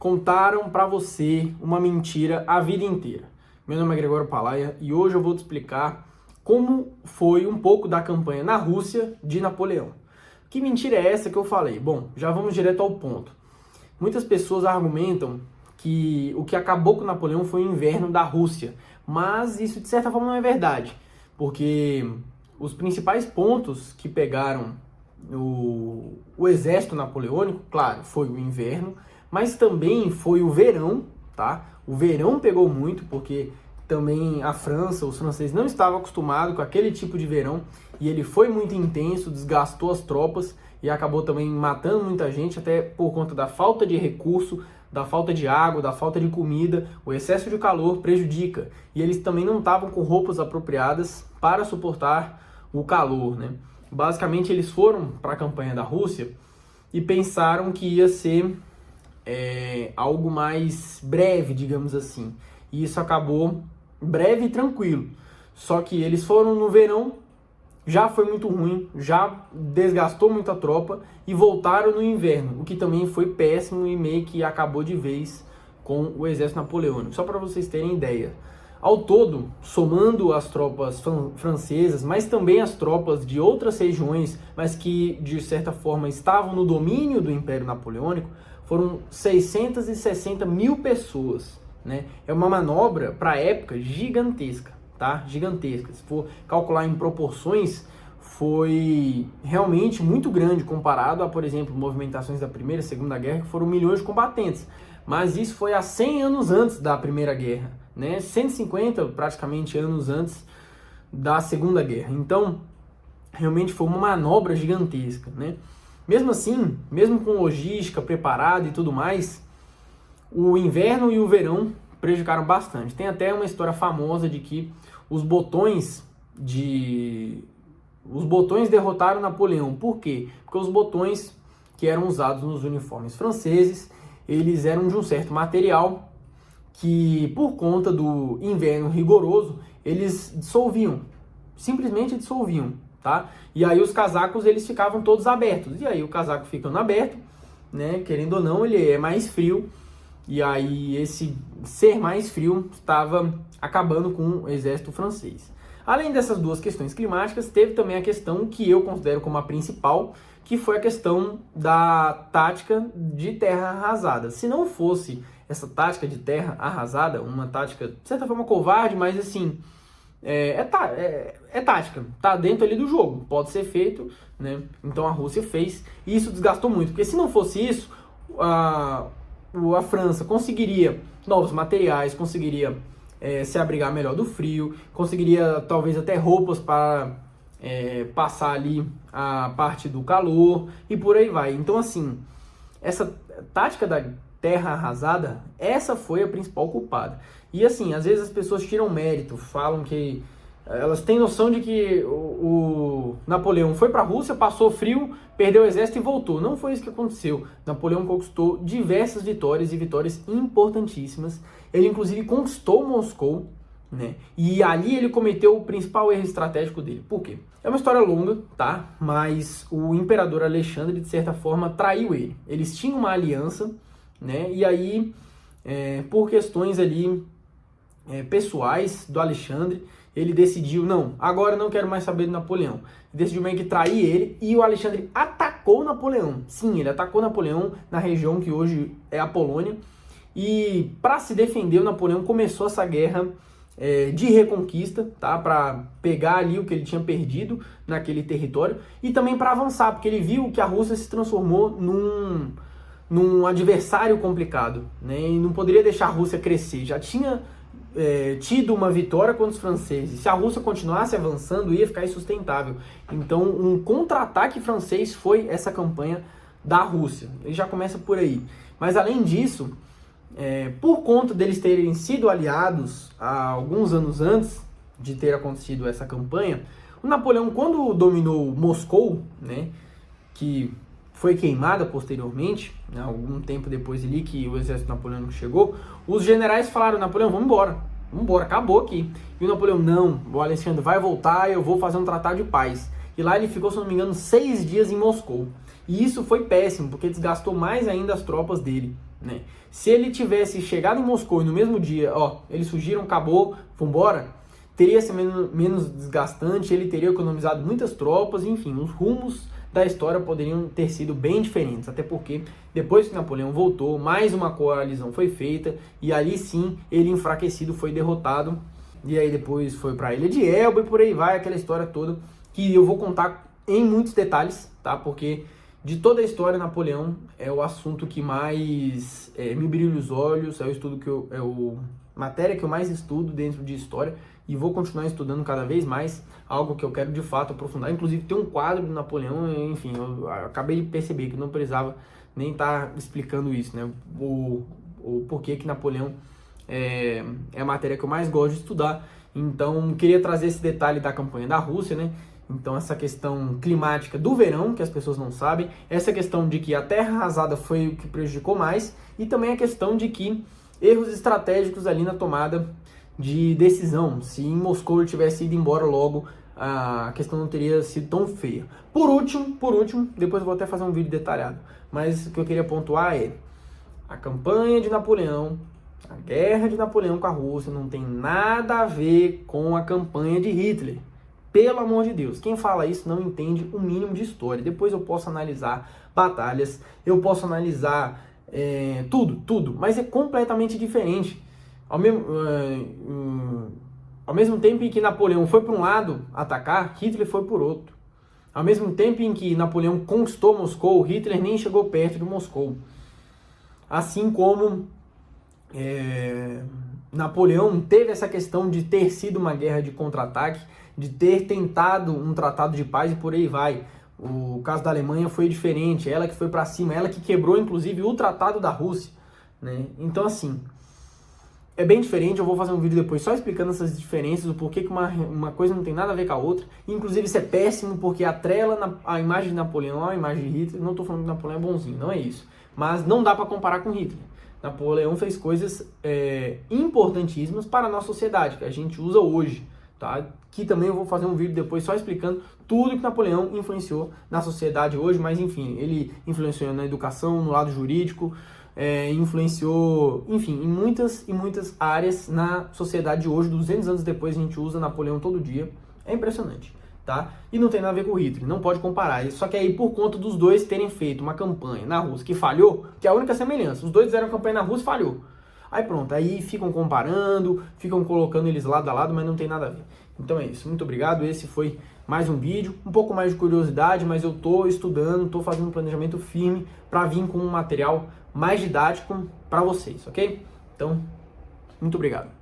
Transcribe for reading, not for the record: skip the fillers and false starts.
contaram para você uma mentira a vida inteira. Meu nome é Gregório Palaia e hoje eu vou te explicar como foi um pouco da campanha na Rússia de Napoleão. Que mentira é essa que eu falei? Bom, já vamos direto ao ponto. Muitas pessoas argumentam que o que acabou com Napoleão foi o inverno da Rússia, mas isso de certa forma não é verdade, porque os principais pontos que pegaram o exército napoleônico, claro, foi o inverno, mas também foi o verão, tá? O verão pegou muito, porque também a França, os franceses não estavam acostumados com aquele tipo de verão, e ele foi muito intenso, desgastou as tropas e acabou também matando muita gente, até por conta da falta de recurso, da falta de água, da falta de comida. O excesso de calor prejudica, e eles também não estavam com roupas apropriadas para suportar o calor, né? Basicamente eles foram para a campanha da Rússia e pensaram que ia ser algo mais breve, digamos assim. E isso acabou breve e tranquilo. Só que eles foram no verão, já foi muito ruim, já desgastou muita tropa e voltaram no inverno, o que também foi péssimo e meio que acabou de vez com o exército napoleônico. Só para vocês terem ideia. Ao todo, somando as tropas francesas, mas também as tropas de outras regiões, mas que de certa forma estavam no domínio do Império Napoleônico, foram 660 mil pessoas, né? É uma manobra, para a época, gigantesca, tá? Gigantesca. Se for calcular em proporções, foi realmente muito grande comparado a, por exemplo, movimentações da Primeira e Segunda Guerra, que foram milhões de combatentes. Mas isso foi há 100 anos antes da Primeira Guerra, né? 150 praticamente anos antes da Segunda Guerra. Então, realmente foi uma manobra gigantesca, né? Mesmo assim, mesmo com logística preparada e tudo mais, o inverno e o verão prejudicaram bastante. Tem até uma história famosa de que os botões derrotaram Napoleão. Por quê? Porque os botões que eram usados nos uniformes franceses, eles eram de um certo material que, por conta do inverno rigoroso, eles dissolviam, simplesmente dissolviam, tá? E aí os casacos, eles ficavam todos abertos, e aí o casaco ficando aberto, né, querendo ou não, ele é mais frio, e aí esse ser mais frio estava acabando com o exército francês. Além dessas duas questões climáticas, teve também a questão que eu considero como a principal, que foi a questão da tática de terra arrasada. Se não fosse essa tática de terra arrasada, uma tática, de certa forma, covarde, mas assim, é tática, tá dentro ali do jogo, pode ser feito, né? Então a Rússia fez, e isso desgastou muito, porque se não fosse isso, a França conseguiria novos materiais, conseguiria se abrigar melhor do frio, conseguiria talvez até roupas para passar ali a parte do calor, e por aí vai. Então assim, essa tática da terra arrasada, essa foi a principal culpada. E assim, às vezes as pessoas tiram mérito, falam que elas têm noção de que o Napoleão foi para a Rússia, passou frio, perdeu o exército e voltou. Não foi isso que aconteceu. Napoleão conquistou diversas vitórias, e vitórias importantíssimas. Ele inclusive conquistou Moscou, né? E ali ele cometeu o principal erro estratégico dele. Por quê? É uma história longa, tá? Mas o imperador Alexandre, de certa forma, traiu ele. Eles tinham uma aliança, né? E aí, por questões ali pessoais do Alexandre, ele decidiu, não, agora eu não quero mais saber de Napoleão. Decidiu meio que trair ele, e o Alexandre atacou Napoleão. Sim, ele atacou Napoleão na região que hoje é a Polônia. E para se defender, o Napoleão começou essa guerra de reconquista, tá? Para pegar ali o que ele tinha perdido naquele território, e também para avançar, porque ele viu que a Rússia se transformou num adversário complicado, né? E não poderia deixar a Rússia crescer. Já tinha tido uma vitória contra os franceses. Se a Rússia continuasse avançando, ia ficar insustentável. Então, um contra-ataque francês foi essa campanha da Rússia. Ele já começa por aí. Mas, além disso, por conta deles terem sido aliados há alguns anos antes de ter acontecido essa campanha, o Napoleão, quando dominou Moscou, né, que foi queimada posteriormente, né, algum tempo depois ali que o exército napoleônico chegou, os generais falaram, Napoleão, vamos embora, acabou aqui. E o Napoleão, não, o Alexandre vai voltar, eu vou fazer um tratado de paz. E lá ele ficou, se não me engano, 6 dias em Moscou. E isso foi péssimo, porque desgastou mais ainda as tropas dele, né? Se ele tivesse chegado em Moscou e no mesmo dia, ó, eles fugiram, acabou, vambora, teria sido menos desgastante, ele teria economizado muitas tropas, enfim, os rumos da história poderiam ter sido bem diferentes, até porque depois que Napoleão voltou, mais uma coalizão foi feita, e ali sim, ele enfraquecido foi derrotado, e aí depois foi para a Ilha de Elba e por aí vai, aquela história toda, que eu vou contar em muitos detalhes, tá? Porque de toda a história, Napoleão é o assunto que mais me brilha os olhos, é o estudo que matéria que eu mais estudo dentro de história, e vou continuar estudando cada vez mais, algo que eu quero de fato aprofundar. Inclusive tem um quadro do Napoleão, enfim, eu acabei de perceber que não precisava nem estar explicando isso, né? O porquê que Napoleão é a matéria que eu mais gosto de estudar. Então queria trazer esse detalhe da campanha da Rússia, né? Então essa questão climática do verão, que as pessoas não sabem, essa questão de que a terra arrasada foi o que prejudicou mais, e também a questão de que erros estratégicos ali na tomada de decisão. Se em Moscou ele tivesse ido embora logo, a questão não teria sido tão feia. Por último, depois eu vou até fazer um vídeo detalhado, mas o que eu queria pontuar é a campanha de Napoleão, a guerra de Napoleão com a Rússia não tem nada a ver com a campanha de Hitler. Pelo amor de Deus, quem fala isso não entende o mínimo de história. Depois eu posso analisar batalhas, eu posso analisar tudo, mas é completamente diferente. Ao mesmo tempo em que Napoleão foi para um lado atacar, Hitler foi por outro. Ao mesmo tempo em que Napoleão conquistou Moscou, Hitler nem chegou perto de Moscou. Assim como Napoleão teve essa questão de ter sido uma guerra de contra-ataque, de ter tentado um tratado de paz e por aí vai. O caso da Alemanha foi diferente, ela que foi para cima, ela que quebrou inclusive o tratado da Rússia, né? Então assim, é bem diferente. Eu vou fazer um vídeo depois só explicando essas diferenças, o porquê que uma coisa não tem nada a ver com a outra. Inclusive isso é péssimo porque atrela a imagem de Napoleão à imagem de Hitler. Não estou falando que Napoleão é bonzinho, não é isso, mas não dá para comparar com Hitler. Napoleão fez coisas importantíssimas para a nossa sociedade, que a gente usa hoje, tá? Que também eu vou fazer um vídeo depois só explicando tudo que Napoleão influenciou na sociedade hoje, mas enfim, ele influenciou na educação, no lado jurídico, influenciou, enfim, em muitas áreas na sociedade de hoje. 200 anos depois a gente usa Napoleão todo dia, é impressionante, tá? E não tem nada a ver com o Hitler, não pode comparar. Só que aí por conta dos dois terem feito uma campanha na Rússia que falhou, que é a única semelhança, os dois fizeram campanha na Rússia e falhou. Aí pronto, aí ficam comparando, ficam colocando eles lado a lado, mas não tem nada a ver. Então é isso, muito obrigado, esse foi mais um vídeo, um pouco mais de curiosidade, mas eu tô estudando, tô fazendo um planejamento firme para vir com um material mais didático para vocês, ok? Então, muito obrigado.